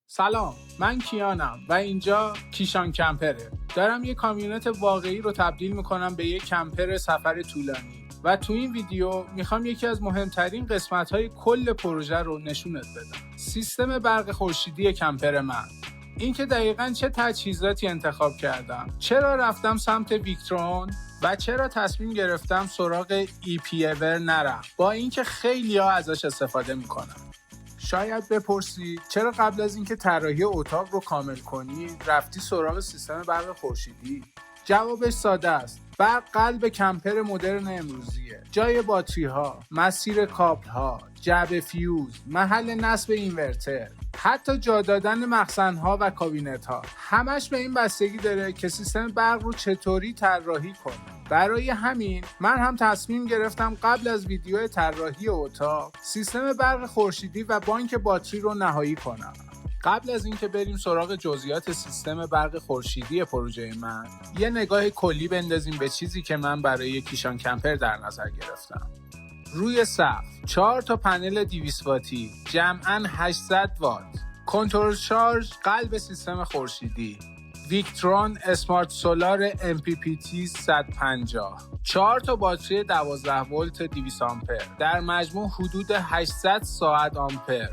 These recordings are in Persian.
سلام، من کیانم و اینجا کیشان کمپره. دارم یه کامیونت واقعی رو تبدیل میکنم به یه کمپر سفر طولانی و تو این ویدیو میخوام یکی از مهمترین قسمت‌های کل پروژه رو نشونت بدم. سیستم برق خورشیدی کمپر من. این که دقیقاً چه تجهیزاتی انتخاب کردم، چرا رفتم سمت ویکترون و چرا تصمیم گرفتم سراغ EPever نرم، با اینکه خیلی‌ها ازش استفاده میکنن. شاید بپرسی چرا قبل از اینکه طراحی اتاق رو کامل کنی رفتی سراغ سیستم برق خورشیدی؟ جوابش ساده است. برق قلب کمپر مدرن امروزیه. جای باتری ها، مسیر کابل ها، جعبه فیوز، محل نصب اینورتر، حتی جا دادن مخزن ها و کابینت ها، همش به این بستگی داره که سیستم برق رو چطوری طراحی کنی. برای همین من هم تصمیم گرفتم قبل از ویدیو طراحی اتاق سیستم برق خورشیدی و بانک باتری رو نهایی کنم. قبل از اینکه بریم سراغ جزئیات سیستم برق خورشیدی پروژه من، یه نگاه کلی بندازیم به چیزی که من برای کیشان کمپر در نظر گرفتم. روی سقف 4 تا پنل 200 واتی جمعاً 800 وات، کنترل شارژ قلب سیستم خورشیدی، ویکترون اسمارت سولار MPPT 150، 4 تا باتری 12 ولت 200 آمپر در مجموع حدود 800 ساعت آمپر،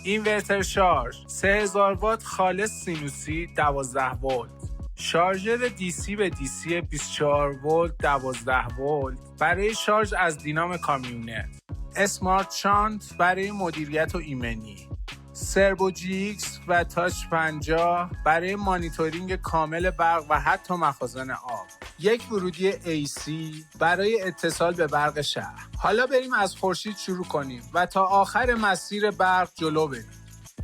اینورتر شارژ 3000 وات خالص سینوسی 12 ولت، شارژر DC به DC 24 ولت 12 ولت برای شارژ از دینام کامیونت، اسمارت شانت برای مدیریت و ایمنی، سربو GX و تاچ 50 برای مانیتورینگ کامل برق و حتی مخازن آب، یک ورودی AC برای اتصال به برق شهر. حالا بریم از خورشید شروع کنیم و تا آخر مسیر برق جلو بریم.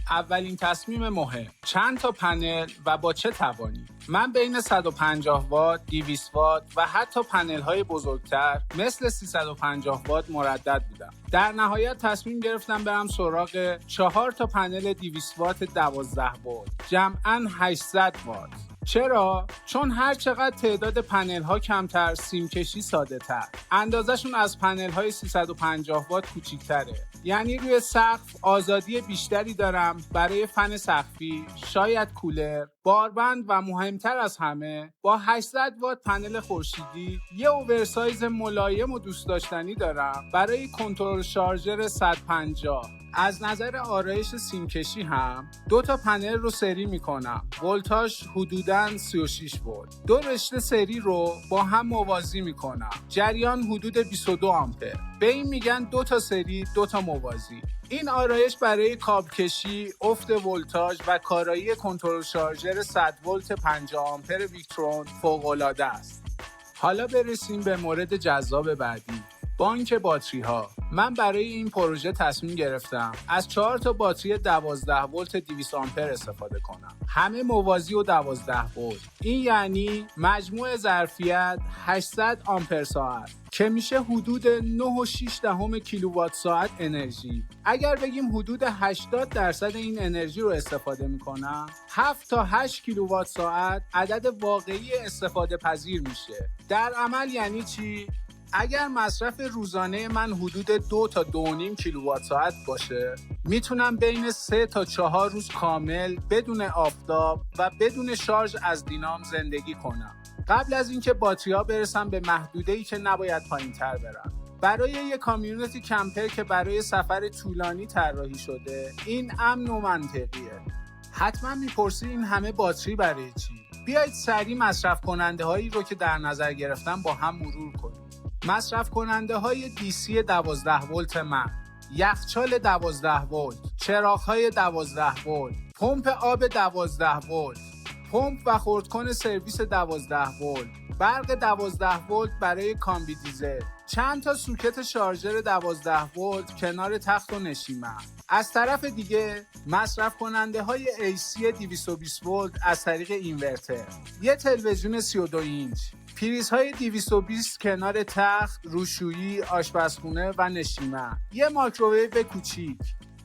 اولین تصمیم مهم، چند تا پنل و با چه توانی؟ من بین 150 وات، 200 وات و حتی پنل‌های بزرگتر مثل 350 وات مردد بودم. در نهایت تصمیم گرفتم برم سراغ 4 تا پنل 200 وات 12 ولت، جمعاً 800 وات. چرا؟ چون هر چقدر تعداد پنل ها کمتر، سیمکشی ساده تر. اندازشون از پنل های 350 وات کوچیک‌تره. یعنی روی سقف آزادی بیشتری دارم برای فن سقفی، شاید کولر، باربند و مهمتر از همه با 800 وات پنل خورشیدی یه اوورسایز ملایم و دوست داشتنی دارم برای کنترل شارژر 150. از نظر آرایش سیمکشی هم 2 تا پنل رو سری میکنم، ولتاژ حدوداً 36 ولت. 2 رشته سری رو با هم موازی میکنم، جریان حدود 22 آمپر. به این میگن 2 تا سری 2 تا موازی. این آرایش برای کابل کشی، افت ولتاژ و کارایی کنترل شارژر 100 ولت 50 آمپر ویکترون فوق‌العاده است. حالا برسیم به مورد جذاب بعدی، بانک باتری ها. من برای این پروژه تصمیم گرفتم از 4 تا باتری 12 ولت 200 آمپر استفاده کنم، همه موازی و 12 ولت. این یعنی مجموع ظرفیت 800 آمپر ساعت که میشه حدود 9.6 کیلووات ساعت انرژی. اگر بگیم حدود 80% این انرژی رو استفاده میکنم، 7 تا 8 کیلووات ساعت عدد واقعی استفاده پذیر میشه. در عمل یعنی چی؟ اگر مصرف روزانه من حدود 2 تا 2.5 کیلووات ساعت باشه، میتونم بین 3 تا 4 روز کامل بدون آفتاب و بدون شارژ از دینام زندگی کنم، قبل از اینکه باتری‌ها برسن به محدوده‌ای که نباید پایین‌تر برن. برای یک کامیونیتی کمپر که برای سفر طولانی طراحی شده، این امن و منطقیه. حتما میپرسی این همه باتری برای چی؟ بیایید سریع مصرف کننده هایی رو که در نظر گرفتم با هم مرور کنیم. مصرف کننده های DC 12 ولت من، یخچال 12 ولت، چراغ های 12 ولت، پمپ آب 12 ولت، پمپ و خردکن سرویس 12 ولت، برق 12 ولت برای کامبی دیزل، چند تا سوکت شارژر 12 ولت کنار تخت و نشیمن. از طرف دیگه مصرف کننده های AC 220 ولت از طریق اینورتر، یه تلویزیون 32 اینچ، پریزهای 220 کنار تخت، روشویی، آشپزخونه و نشیمن، یه مایکروویو کوچیک،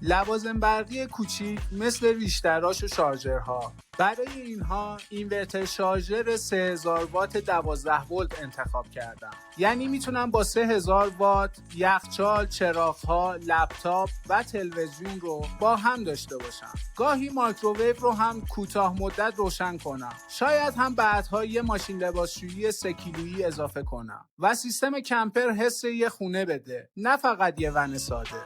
لوازم برقی کوچیک مثل ریش‌تراش و شارژرها. برای اینها اینورتر شارژر 3000 وات 12 ولت انتخاب کردم. یعنی میتونم با 3000 وات یخچال، چراغ‌ها، لپتاپ و تلویزیون رو با هم داشته باشم. گاهی مایکروویو رو هم کوتاه مدت روشن کنم. شاید هم بعدها یه ماشین لباسشویی 3 کیلویی اضافه کنم. و سیستم کمپر حس یه خونه بده، نه فقط یه ون ساده.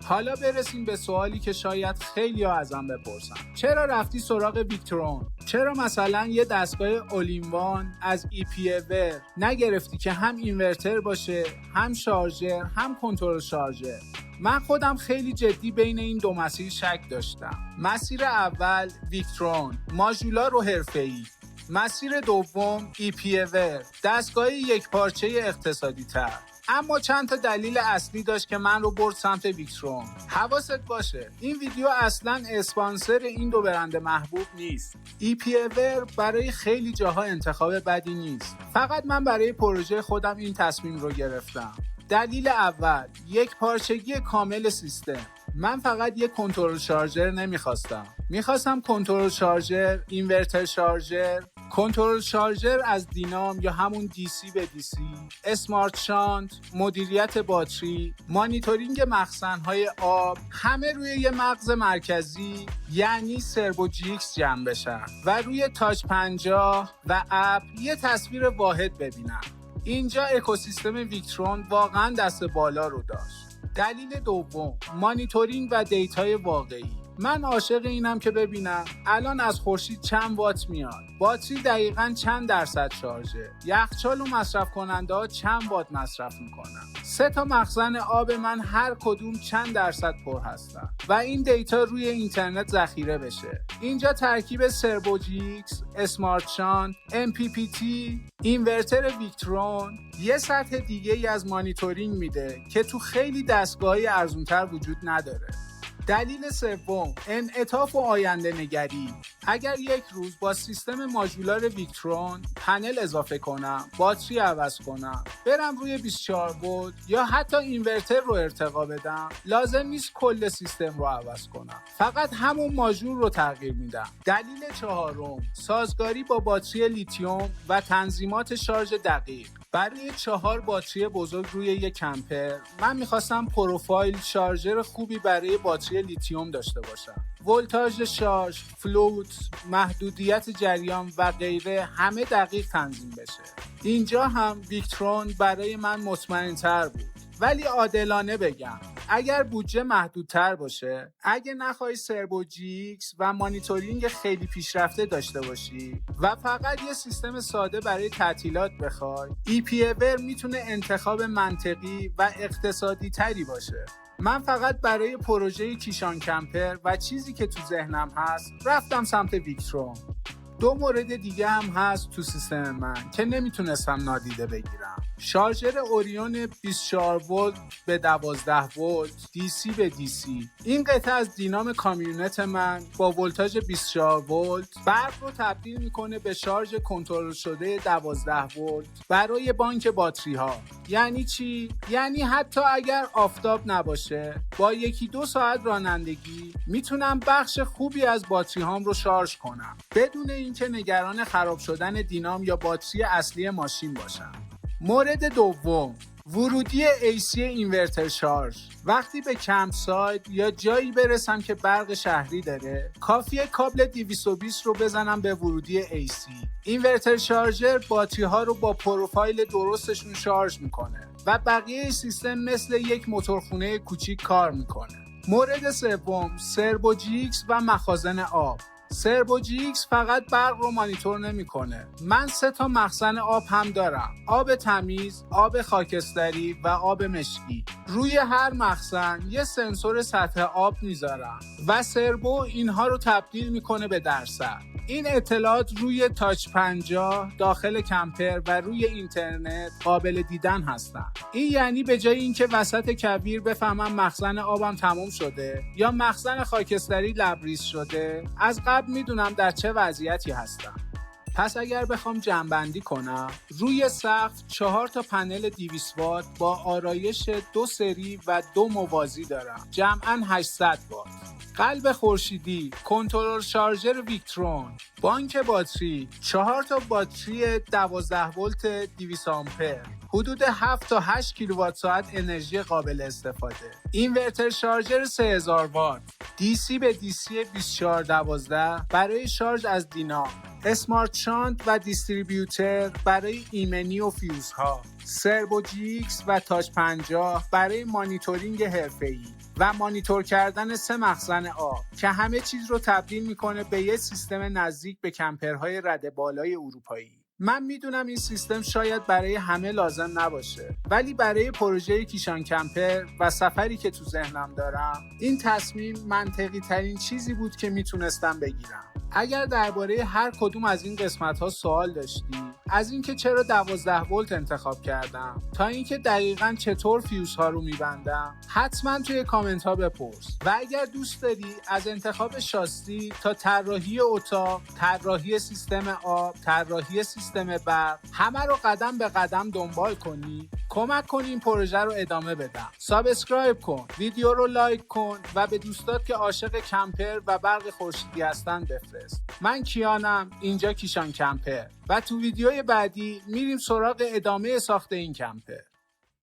حالا برسیم به سوالی که شاید خیلی‌ها ازم بپرسن. چرا رفتی سراغ ویکترون؟ چرا مثلا یه دستگاه اولینوان از EPAWare نگرفتی که هم اینورتر باشه، هم شارژر، هم کنترل شارژر؟ من خودم خیلی جدی بین این دو مسیر شک داشتم. مسیر اول ویکترون، ماژولار و حرفه‌ای. مسیر دوم EPAWare، دستگاه یکپارچه اقتصادی تر. اما چند تا دلیل اصلی داشت که من رو برد سمت ویکترون. حواست باشه این ویدیو اصلاً اسپانسر این دو برند محبوب نیست. EPAWare برای خیلی جاها انتخاب بدی نیست. فقط من برای پروژه خودم این تصمیم رو گرفتم. دلیل اول، یک پارچگی کامل سیستم. من فقط یک کنترل شارژر نمیخواستم. میخواستم کنترل شارژر، اینورتر شارژر، کنترل شارژر از دینام یا همون DC به DC، اسمارت شانت، مدیریت باتری، مانیتورینگ مخزن‌های آب، همه روی یه مغز مرکزی یعنی سربو GX جمع بشن و روی تاچ 50 و اپ یه تصویر واحد ببینم. اینجا اکوسیستم ویکترون واقعا دست بالا رو داشت. دلیل دوم، مانیتورینگ و دیتای واقعی. من عاشق اینم که ببینم الان از خورشید چند وات میاد، باتری دقیقاً چند درصد شارژه، یخچال و مصرف کننده ها چند وات مصرف میکنن، 3 تا مخزن آب من هر کدوم چند درصد پر هستن و این دیتا روی اینترنت ذخیره بشه. اینجا ترکیب سربو GX، اسمارت شانت، MPPT، اینورتر ویکترون یه سطح دیگه ای از مانیتورینگ میده که تو خیلی دستگاهی ارزونتر وجود نداره. دلیل سوم، انعطاف و آینده نگری. اگر یک روز با سیستم ماژولار ویکترون پنل اضافه کنم، باتری عوض کنم، برم روی 24 ولت یا حتی اینورتر رو ارتقا بدم، لازم نیست کل سیستم رو عوض کنم. فقط همون ماژول رو تغییر میدم. دلیل چهارم، سازگاری با باتری لیتیوم و تنظیمات شارژ دقیق. برای 4 باتری بزرگ روی یک کمپر من میخواستم پروفایل شارژر خوبی برای باتری لیتیوم داشته باشم. ولتاژ شارژ، فلوت، محدودیت جریان و غیره همه دقیق تنظیم بشه. اینجا هم ویکترون برای من مطمئن‌تر بود. ولی عادلانه بگم، اگر بودجه محدودتر باشه، اگه نخوای سربو GX و مانیتورینگ خیلی پیشرفته داشته باشی و فقط یه سیستم ساده برای تعطیلات بخوای، EPAWare میتونه انتخاب منطقی و اقتصادی تری باشه. من فقط برای پروژه کیشان کمپر و چیزی که تو ذهنم هست رفتم سمت ویکترون. 2 مورد دیگه هم هست تو سیستم من که نمیتونستم نادیده بگیرم. شارژر اوریون 24 ولت به 12 ولت DC به DC. این قطعه از دینام کامیونت من با ولتاژ 24 ولت برق رو تبدیل میکنه به شارژ کنترل شده 12 ولت برای بانک باتری ها. یعنی چی؟ یعنی حتی اگر آفتاب نباشه، با 1-2 ساعت رانندگی میتونم بخش خوبی از باتری هام رو شارژ کنم بدون اینکه نگران خراب شدن دینام یا باتری اصلی ماشین باشم. مورد دوم، ورودی AC اینورتر شارژ. وقتی به کمپ سایت یا جایی برسم که برق شهری داره، کافیه کابل 220 رو بزنم به ورودی AC. اینورتر شارژر باتری ها رو با پروفایل درستشون شارژ میکنه و بقیه سیستم مثل یک موتورخونه کوچیک کار میکنه. مورد سوم، سربو GX و مخازن آب. سربو GX فقط برق رو مانیتور نمیکنه. من 3 تا مخزن آب هم دارم. آب تمیز، آب خاکستری و آب مشکی. روی هر مخزن یه سنسور سطح آب میذارم و سربو اینها رو تبدیل میکنه به درصد. این اطلاعات روی تاچ 50 داخل کمپر و روی اینترنت قابل دیدن هستن. این یعنی به جای اینکه وسط کویر بفهمم مخزن آبم تموم شده یا مخزن خاکستری لبریز شده، از قبل میدونم در چه وضعیتی هستم. پس اگر بخوام جمع‌بندی کنم، روی سقف 4 تا پنل 200 وات با آرایش 2 سری و 2 موازی دارم. جمعاً 800 وات. قلب خورشیدی، کنترل شارژر ویکترون، بانک باتری، 4 تا باتری 12 ولت 200 آمپر، حدود 7 تا 8 کیلووات ساعت انرژی قابل استفاده، اینورتر شارژر 3000 وات، DC به DC 2412 برای شارژ از دینام، اسمارت شانت و دیستریبیوتر برای ایمنی و فیوزها، سربو GX و تاچ 50 برای مانیتورینگ حرفه‌ای و مانیتور کردن 3 مخزن آب که همه چیز رو تبدیل میکنه به یه سیستم نزدیک به کمپرهای رده بالای اروپایی. من میدونم این سیستم شاید برای همه لازم نباشه، ولی برای پروژه کیشان کمپر و سفری که تو ذهنم دارم، این تصمیم منطقی ترین چیزی بود که میتونستم بگیرم. اگر درباره هر کدوم از این قسمت‌ها سوال داشتی، از اینکه چرا 12 ولت انتخاب کردم تا اینکه دقیقاً چطور فیوزها رو میبندم، حتما توی کامنت‌ها بپرس. و اگر دوست داری از انتخاب شاسی تا طراحی اتاق، طراحی سیستم آب، طراحی سیستم برق، همه رو قدم به قدم دنبال کنی، کمک کن این پروژه رو ادامه بدم. سابسکرایب کن، ویدیو رو لایک کن و به دوستات که عاشق کمپر و برق خورشیدی هستن بفرست. من کیانم، اینجا کیشان کمپر، و تو ویدیوی بعدی میریم سراغ ادامه ساخت این کمپر.